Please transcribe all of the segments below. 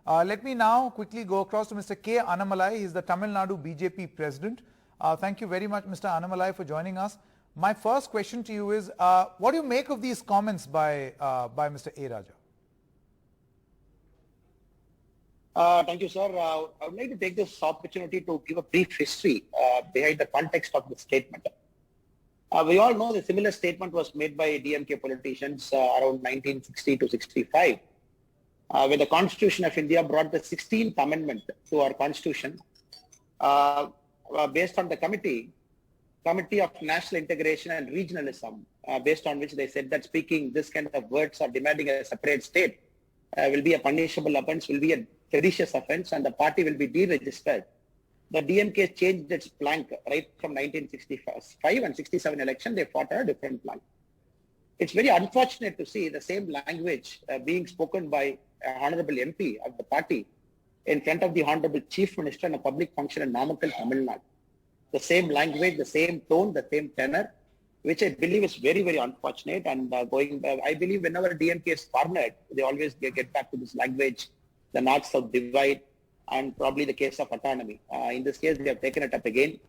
Let me now quickly go across to Mr. K. Annamalai. He is the Tamil Nadu BJP President. Thank you very much, Mr. Annamalai, for joining us. My first question to you is, what do you make of these comments by Mr. A. Raja? Thank you, sir. I would like to take this opportunity to give a brief history behind the context of the statement. We all know the similar statement was made by DMK politicians around 1960 to 65, when the Constitution of India brought the 16th Amendment to our Constitution based on the Committee of National Integration and Regionalism, based on which they said that speaking this kind of words or demanding a separate state will be a punishable offence, will be a seditious offence, and the party will be deregistered. The DMK changed its plank right from 1965 and 67 election. They fought a different plank. It's very unfortunate to see the same language being spoken by an honorable MP of the party in front of the honorable Chief Minister in a public function in Namakkal, Tamil Nadu. The same language, the same tone, the same tenor, which I believe is very, very unfortunate. And I believe whenever DMK is cornered, they always get back to this language, the North-South divide, and probably the case of autonomy. In this case, they have taken it up again.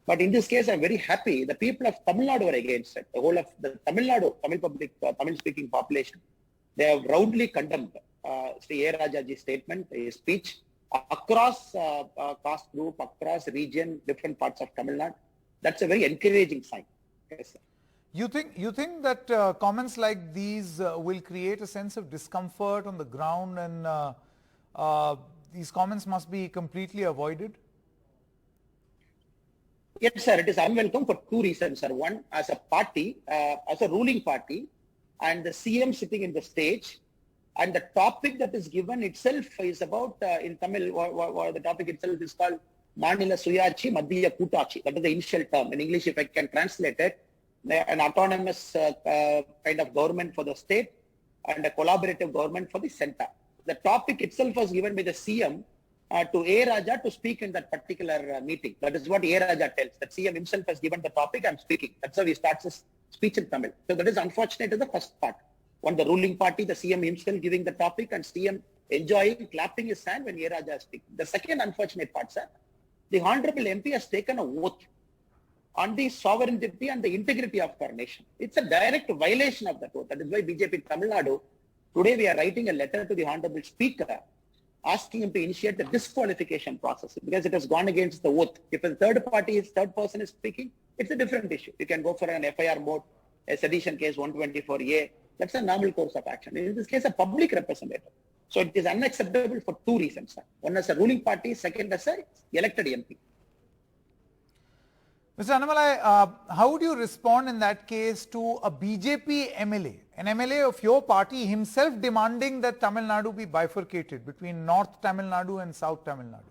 But in this case, I'm very happy. The people of Tamil Nadu were against it. The whole of the Tamil Nadu, Tamil-speaking population, they have roundly condemned Sri A. Rajaji's statement, his speech, across caste group, across region, different parts of Tamil Nadu. That's a very encouraging sign. Yes, sir. You think that comments like these will create a sense of discomfort on the ground, and these comments must be completely avoided? Yes, sir. It is unwelcome for two reasons, sir. One, as a party, as a ruling party, and the CM sitting in the stage, and the topic that is given itself is about, in Tamil, the topic itself is called Manila Suyachi Madhya Kutachi. That is the initial term. In English, if I can translate it, an autonomous kind of government for the state and a collaborative government for the center. The topic itself was given by the CM to A. Raja to speak in that particular meeting. That is what A. Raja tells. That CM himself has given the topic, I'm speaking. That's how he starts his speech in Tamil. So that is unfortunate in the first part. One, the ruling party, the CM himself giving the topic, and CM enjoying, clapping his hand when A. Raja is speaking. The second unfortunate part, sir, the Honorable MP has taken a oath on the sovereignty and the integrity of our nation. It's a direct violation of that oath. That is why BJP Tamil Nadu, today we are writing a letter to the Honorable Speaker asking him to initiate the disqualification process because it has gone against the oath. If a third person is speaking, it's a different issue. You can go for an FIR mode, a sedition case 124A. That's a normal course of action. In this case, a public representative. So it is unacceptable for two reasons, sir. One as a ruling party, second as a elected MP. Mr. Annamalai, how would you respond in that case to a BJP MLA, an MLA of your party himself demanding that Tamil Nadu be bifurcated between North Tamil Nadu and South Tamil Nadu?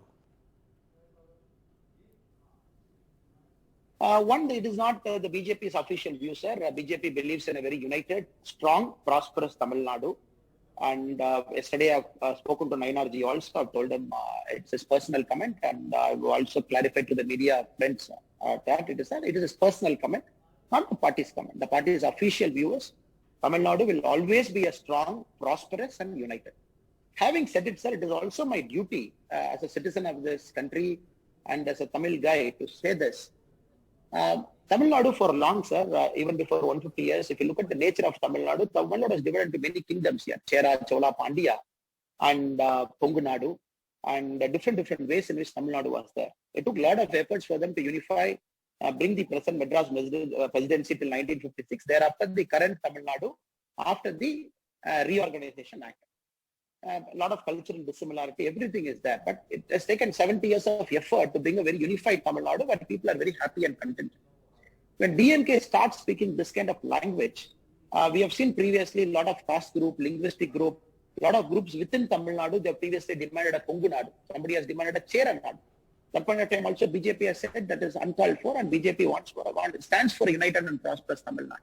One, it is not the BJP's official view, sir. BJP believes in a very united, strong, prosperous Tamil Nadu. And yesterday I've spoken to Nayanarji also. I've told him it's his personal comment, and I've also clarified to the media friends that it is his personal comment, not the party's comment. The party's official view is Tamil Nadu will always be a strong, prosperous and united. Having said it, sir, it is also my duty as a citizen of this country and as a Tamil guy to say this. Tamil Nadu for long, sir, even before 150 years, if you look at the nature of Tamil Nadu is divided into many kingdoms here, Chera, Chola, Pandya, and Kongu Nadu, and different ways in which Tamil Nadu was there. It took a lot of efforts for them to unify, bring the present Madras presidency till 1956. Thereafter, the current Tamil Nadu, after the Reorganization Act. A lot of cultural dissimilarity, everything is there. But it has taken 70 years of effort to bring a very unified Tamil Nadu, but people are very happy and content. When DMK starts speaking this kind of language, we have seen previously a lot of caste group, linguistic group, a lot of groups within Tamil Nadu. They have previously demanded a Kongu Nadu. Somebody has demanded a Chera Nadu. That point of time also BJP has said that is uncalled for, and BJP stands for a united and prosperous Tamil Nadu.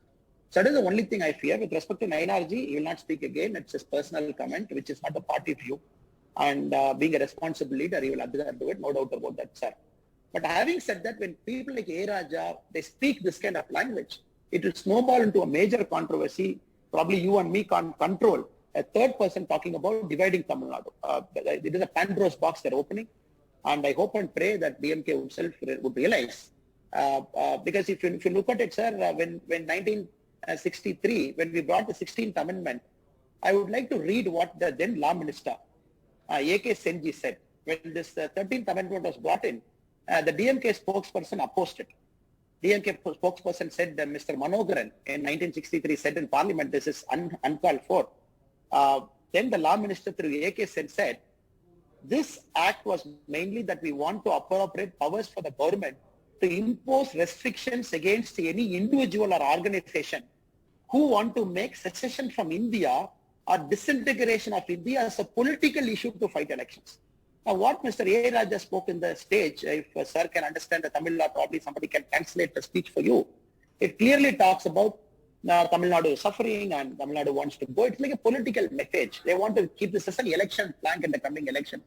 So that is the only thing I fear. With respect to Nayanarji, he will not speak again. It's his personal comment, which is not a party view. And being a responsible leader, he will observe to it, no doubt about that, sir. But having said that, when people like A. Raja, they speak this kind of language, it will snowball into a major controversy. Probably you and me can't control a third person talking about dividing Tamil Nadu. It is a Pandora's box they're opening, and I hope and pray that DMK itself would realize. Because if you look at it, sir, when 1963, when we brought the 16th Amendment, I would like to read what the then Law Minister, A.K. Senji, said. When this 13th Amendment was brought in, the DMK spokesperson opposed it. DMK spokesperson said that Mr. Manogaran in 1963 said in Parliament, this is uncalled for. Then the Law Minister through A.K. Sen said, this act was mainly that we want to appropriate powers for the government to impose restrictions against any individual or organization who want to make secession from India or disintegration of India as a political issue to fight elections. Now, what Mr. A. Raja spoke in the stage, if sir can understand the Tamil law, probably somebody can translate the speech for you. It clearly talks about Tamil Nadu is suffering and Tamil Nadu wants to go. It's like a political message. They want to keep this as an election plank in the coming election,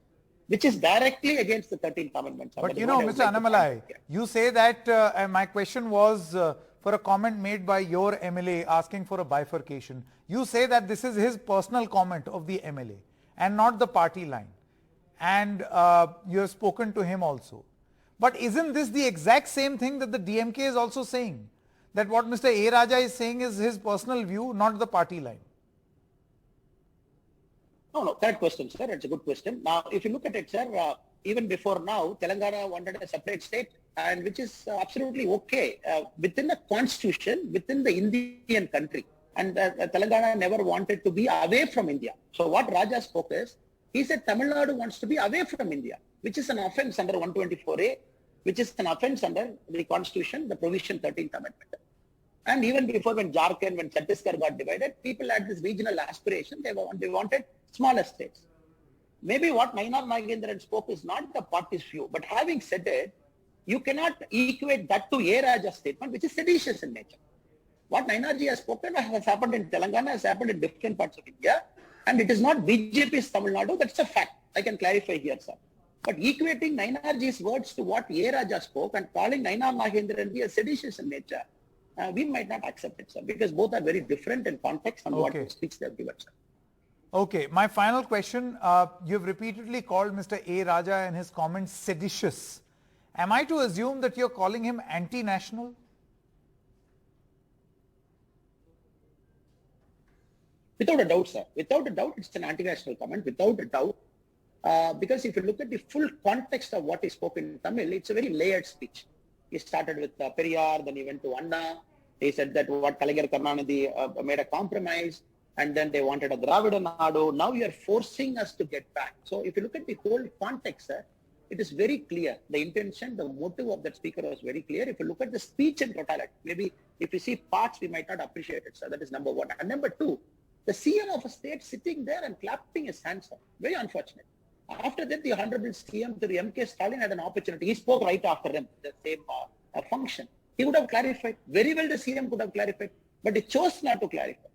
which is directly against the 13th Amendment. But you know, Mr. Annamalai, you say that, my question was for a comment made by your MLA asking for a bifurcation. You say that this is his personal comment of the MLA and not the party line. And you have spoken to him also. But isn't this the exact same thing that the DMK is also saying? That what Mr. A. Raja is saying is his personal view, not the party line. No, that question, sir. It's a good question. Now, if you look at it, sir, even before now, Telangana wanted a separate state, and which is absolutely okay within the constitution, within the Indian country. And Telangana never wanted to be away from India. So what Raja spoke is, he said Tamil Nadu wants to be away from India, which is an offense under 124A, which is an offense under the constitution, the provision 13th Amendment. And even before, when Jharkhand, when Chhattisgarh got divided, people had this regional aspiration. They wanted smaller states. Maybe what Nainar Nagendran spoke is not the party's view, but having said it, you cannot equate that to A. Raja's statement, which is seditious in nature. What Nainarji has spoken has happened in Telangana, has happened in different parts of India, and it is not BJP's Tamil Nadu. That's a fact. I can clarify here, sir. But equating Nainarji's words to what A. Raja spoke and calling Nainar Nagendran as seditious in nature, we might not accept it, sir, because both are very different in context and what speech they have given, sir. Okay, my final question. You have repeatedly called Mr. A. Raja and his comments seditious. Am I to assume that you're calling him anti-national? Without a doubt, sir. Without a doubt, it's an anti-national comment. Without a doubt. Because if you look at the full context of what he spoke in Tamil, it's a very layered speech. He started with Periyar, then he went to Anna. He said that what Kalaignar Karunanidhi made a compromise, and then they wanted a Dravida Nadu. Now you are forcing us to get back. So if you look at the whole context, sir, it is very clear. The intention, the motive of that speaker was very clear. If you look at the speech in totality, maybe if you see parts, we might not appreciate it, sir. That is number one. And number two, the CM of a state sitting there and clapping his hands, sir. Very unfortunate. After that, the Honorable CM, the M.K. Stalin had an opportunity. He spoke right after him, the same function. He would have clarified. Very well, the CM could have clarified, but he chose not to clarify.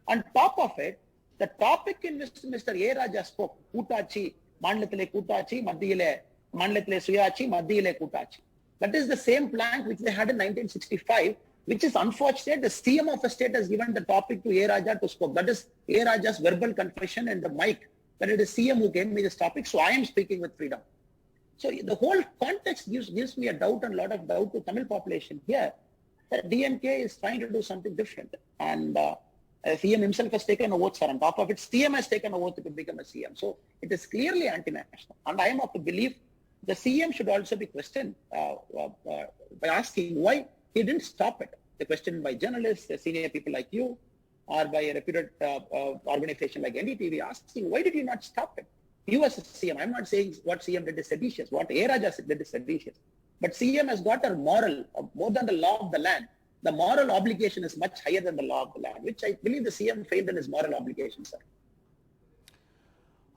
On top of it, the topic in which Mr. A. Raja spoke, Kutachi, Mandalatile Kutachi, Madhiyile Suyachi, Madhiyile Kutachi. That is the same plank which they had in 1965, which is unfortunate. The CM of a state has given the topic to A. Raja to speak. That is A. Raja's verbal confession in the mic. But it is CM who gave me this topic, so I am speaking with freedom. So the whole context gives me a doubt and a lot of doubt to Tamil population here that DMK is trying to do something different. And CM himself has taken a vote, sir. On top of it, CM has taken a vote to become a CM. So it is clearly anti-national. And I am of the belief the CM should also be questioned by asking why he didn't stop it. The question by journalists, senior people like you, or by a reputed organization like NDTV, asking, why did you not stop it? You as a CM, I'm not saying what CM did is seditious, what A. Raja did is seditious. But CM has got a moral, more than the law of the land. The moral obligation is much higher than the law of the land, which I believe the CM failed in his moral obligation, sir.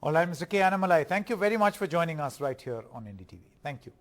All right, Mr. K. Annamalai, thank you very much for joining us right here on NDTV. Thank you.